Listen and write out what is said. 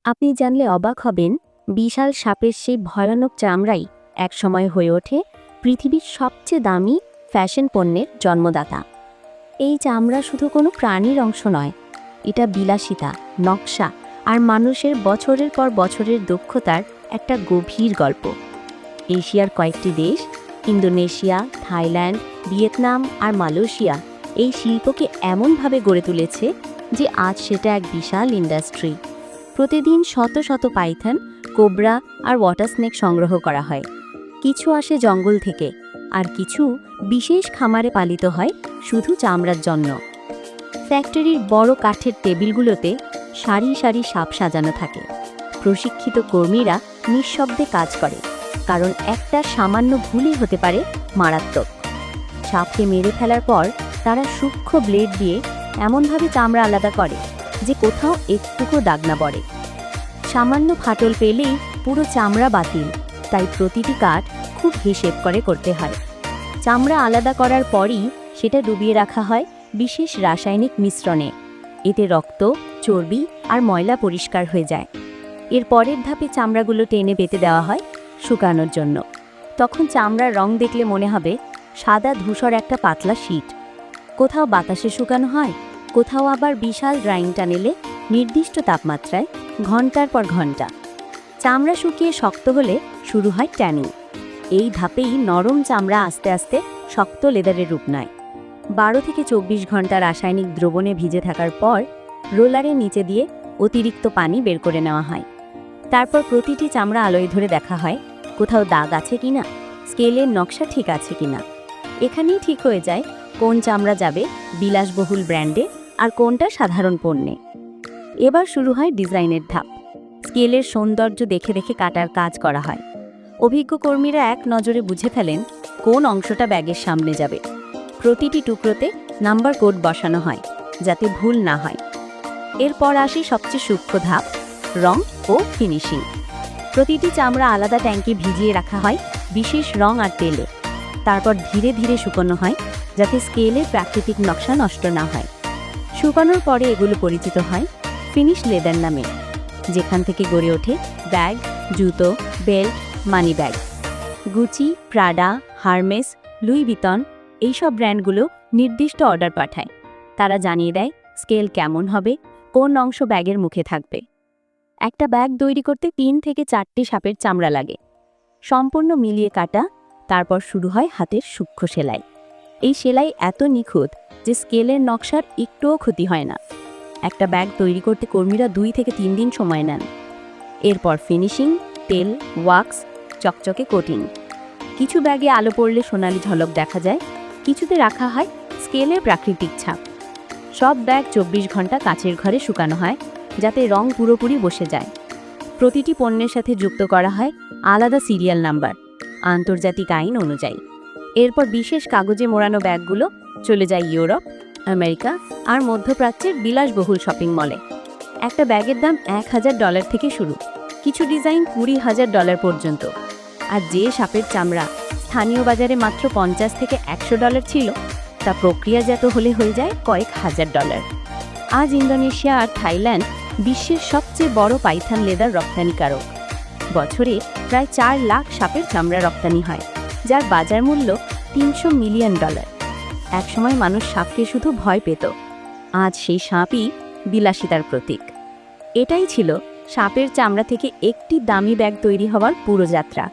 আপনি জানলে অবাক হবেন, বিশাল সাপের সেই ভয়ানক চামড়াই একসময় হয়ে ওঠে পৃথিবীর সবচেয়ে দামি ফ্যাশন পণ্যের জন্মদাতা। এই চামড়া শুধু কোনো প্রাণীর অংশ নয়, এটা বিলাসিতা, নকশা আর মানুষের বছরের পর বছরের দক্ষতার একটা গভীর গল্প। এশিয়ার কয়েকটি দেশ, ইন্দোনেশিয়া, থাইল্যান্ড, ভিয়েতনাম আর মালয়েশিয়া এই শিল্পকে এমনভাবে গড়ে তুলেছে যে আজ সেটা এক বিশাল ইন্ডাস্ট্রি। প্রতিদিন শত শত পাইথন, কোবরা আর ওয়াটার স্নেক সংগ্রহ করা হয়। কিছু আসে জঙ্গল থেকে, আর কিছু বিশেষ খামারে পালিত হয় শুধু চামড়ার জন্য। ফ্যাক্টরির বড় কাঠের টেবিলগুলোতে সারি সারি সাপ সাজানো থাকে। প্রশিক্ষিত কর্মীরা নিঃশব্দে কাজ করে, কারণ একটা সামান্য ভুলই হতে পারে মারাত্মক। সাপকে মেরে ফেলার পর তারা সূক্ষ্ম ব্লেড দিয়ে এমনভাবে চামড়া আলাদা করে যে কোথাও একটুকু দাগ না পড়ে। সামান্য ফাটল পেলেই পুরো চামড়া বাতিল, তাই প্রতিটি কাঠ খুব হিসেব করে করতে হয়। চামড়া আলাদা করার পরই সেটা ডুবিয়ে রাখা হয় বিশেষ রাসায়নিক মিশ্রণে। এতে রক্ত, চর্বি আর ময়লা পরিষ্কার হয়ে যায়। এর পরের ধাপে চামড়াগুলো টেনে পেতে দেওয়া হয় শুকানোর জন্য। তখন চামড়ার রং দেখলে মনে হবে সাদা ধূসর একটা পাতলা শীট। কোথাও বাতাসে শুকানো হয়, কোথাও আবার বিশাল ড্রাইং টানেলে নির্দিষ্ট তাপমাত্রায় ঘন্টার পর ঘন্টা। চামড়া শুকিয়ে শক্ত হলে শুরু হয় ট্যানিং। এই ধাপেই নরম চামড়া আস্তে আস্তে শক্ত লেদারের রূপ নেয়। 12 থেকে 24 ঘন্টা রাসায়নিক দ্রবণে ভিজে থাকার পর রোলারের নিচে দিয়ে অতিরিক্ত পানি বের করে নেওয়া হয়। তারপর প্রতিটি চামড়া আলোয় ধরে দেখা হয় কোথাও দাগ আছে কিনা, স্কেলের নকশা ঠিক আছে কিনা। এখানেই ঠিক হয়ে যায় কোন চামড়া যাবে বিলাসবহুল ব্র্যান্ডে আর কোনটা সাধারণ পণ্যে। এবার শুরু হয় ডিজাইনের ধাপ। স্কেলের সৌন্দর্য দেখে দেখে কাটার কাজ করা হয়। অভিজ্ঞ কর্মীরা এক নজরে বুঝে ফেলেন কোন অংশটা ব্যাগের সামনে যাবে। প্রতিটি টুকরোতে নাম্বার কোড বসানো হয় যাতে ভুল না হয়। এরপর আসে সবচেয়ে সূক্ষ্ম ধাপ, রং ও ফিনিশিং। প্রতিটি চামড়া আলাদা ট্যাঙ্কে ভিজিয়ে রাখা হয় বিশেষ রং আর তেলে। তারপর ধীরে ধীরে শুকানো হয় যাতে স্কেলের প্রাকৃতিক নকশা নষ্ট না হয়। শুকানোর পরে এগুলো পরিচিত হয় ফিনিশ লেদার নামে, যেখান থেকে গড়ে ওঠে ব্যাগ, জুতো, belt, money bag. Gucci, Prada, Hermes, Louis Vuitton এইসব ব্র্যান্ডগুলো নির্দিষ্ট অর্ডার পাঠায়। তারা জানিয়ে দেয় স্কেল কেমন হবে, কোন অংশ ব্যাগের মুখে থাকবে। একটা ব্যাগ তৈরি করতে 3 থেকে 4টি সাপের চামড়া লাগে, সম্পূর্ণ মিলিয়ে কাটা। তারপর শুরু হয় হাতের সূক্ষ্ম সেলাই। এই সেলাই এত নিখুঁত যে স্কেলের নকশার একটুও ক্ষতি হয় না। একটা ব্যাগ তৈরি করতে কর্মীরা 2 থেকে 3 দিন সময় নেন। এরপর ফিনিশিং, তেল, ওয়াক্স, চকচকে কোটিং। কিছু ব্যাগে আলো পড়লে সোনালি ঝলক দেখা যায়, কিছুতে রাখা হয় স্কেলের প্রাকৃতিক ছাপ। সব ব্যাগ 24 ঘন্টা কাচের ঘরে শুকানো হয় যাতে রং পুরোপুরি বসে যায়। প্রতিটি পণ্যের সাথে যুক্ত করা হয় আলাদা সিরিয়াল নাম্বার, আন্তর্জাতিক আইন অনুযায়ী। এরপর বিশেষ কাগজে মোড়ানো ব্যাগগুলো চলে যায় ইউরোপ, আমেরিকা আর মধ্যপ্রাচ্যের বিলাসবহুল শপিং মলে। একটা ব্যাগের দাম $1000 থেকে শুরু, কিছু ডিজাইন $20,000 পর্যন্ত। আর যে সাপের চামড়া স্থানীয় বাজারে মাত্র $50 থেকে $100 ছিল, তা প্রক্রিয়াজাত হলে হয়ে যায় কয়েক $1000। আজ ইন্দোনেশিয়া আর থাইল্যান্ড বিশ্বের সবচেয়ে বড় পাইথন লেদার রপ্তানিকারক। বছরে প্রায় 4 লাখ সাপের চামড়া রপ্তানি হয়, যার বাজার মূল্য $300 মিলিয়ন। একসময় মানুষ সাপকে শুধু ভয় পেত, আজ সেই সাপই বিলাসিতার প্রতীক। এটাই ছিল সাপের চামড়া থেকে একটি দামি ব্যাগ তৈরি হওয়ার পুরো যাত্রা।